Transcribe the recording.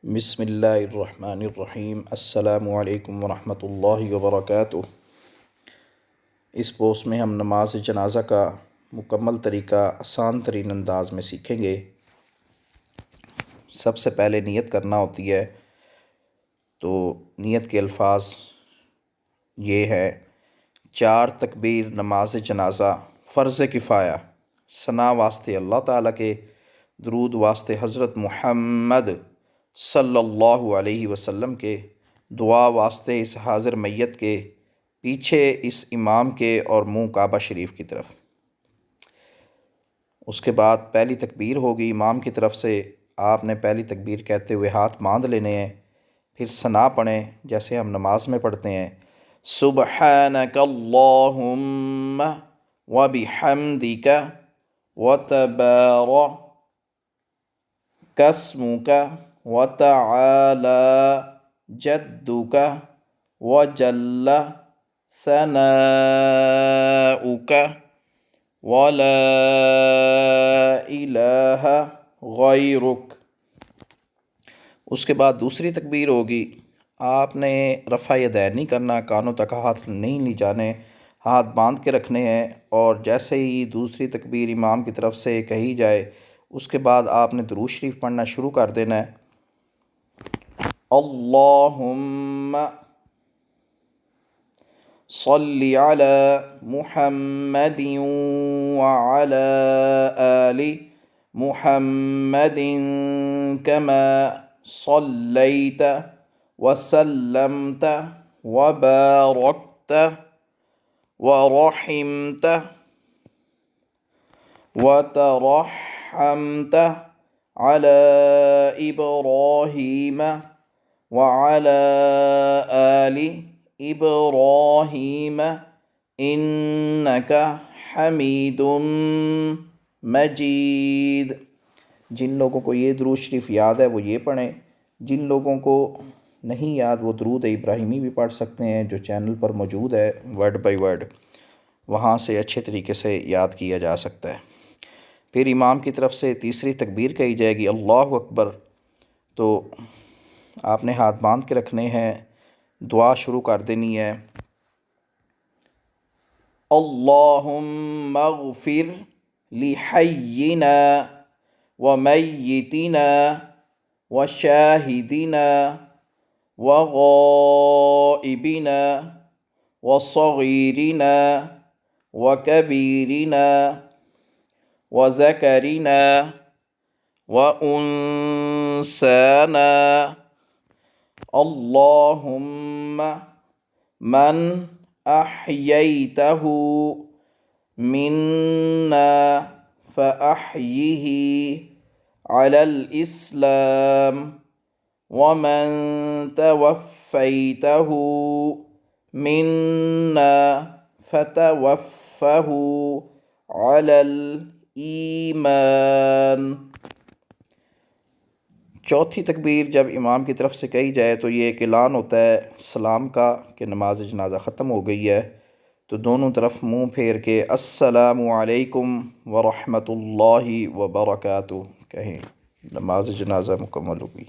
بسم اللہ الرحمن الرحیم۔ السلام علیکم ورحمۃ اللہ وبرکاتہ۔ اس پوسٹ میں ہم نماز جنازہ کا مکمل طریقہ آسان ترین انداز میں سیکھیں گے۔ سب سے پہلے نیت کرنا ہوتی ہے، تو نیت کے الفاظ یہ ہے: 4 تکبیر نماز جنازہ فرض کفایہ، ثنا واسطے اللہ تعالیٰ کے، درود واسطے حضرت محمد صلی اللہ علیہ وسلم کے، دعا واسطے اس حاضر میت کے، پیچھے اس امام کے اور منہ کعبہ شریف کی طرف۔ اس کے بعد پہلی تکبیر ہوگی امام کی طرف سے، آپ نے پہلی تکبیر کہتے ہوئے ہاتھ باندھ لینے ہیں، پھر ثنا پڑھیں جیسے ہم نماز میں پڑھتے ہیں: سبحانک اللہم وبحمدک وتبارک اسمک وتعالی جدک وجل ثناؤک ولا الہ غیرک۔ اس کے بعد دوسری تکبیر ہوگی، آپ نے رفع یدین نہیں کرنا، کانوں تک ہاتھ نہیں لے جانے، ہاتھ باندھ کے رکھنے ہیں، اور جیسے ہی دوسری تکبیر امام کی طرف سے کہی جائے اس کے بعد آپ نے درود شریف پڑھنا شروع کر دینا ہے: اللہم صلی علی محمد وعلی آل محمد کما صلیت وسلمت وبارکت ورحمت وترحمت علی ابراہیم وعلی آل ابراہیم انک حمید مجید۔ جن لوگوں کو یہ درود شریف یاد ہے وہ یہ پڑھیں، جن لوگوں کو نہیں یاد وہ درود ابراہیمی بھی پڑھ سکتے ہیں جو چینل پر موجود ہے، ورڈ بائی ورڈ، وہاں سے اچھے طریقے سے یاد کیا جا سکتا ہے۔ پھر امام کی طرف سے تیسری تکبیر کہی جائے گی، اللہ اکبر، تو آپ نے ہاتھ باندھ کے رکھنے ہیں، دعا شروع کر دینی ہے: اللہم اغفر لحینا ومیتنا وشاہدنا وغائبنا وصغیرنا وکبیرنا وذکرنا وانثانا، اللہم من احییتہ منا فاحیہ علی الاسلام ومن توفیتہ منا فتوفہ علی الایمان۔ چوتھی تکبیر جب امام کی طرف سے کہی جائے تو یہ ایک اعلان ہوتا ہے سلام کا کہ نماز جنازہ ختم ہو گئی ہے، تو دونوں طرف منہ پھیر کے السلام علیکم ورحمۃ اللہ وبرکاتہ کہیں، نماز جنازہ مکمل ہو گئی۔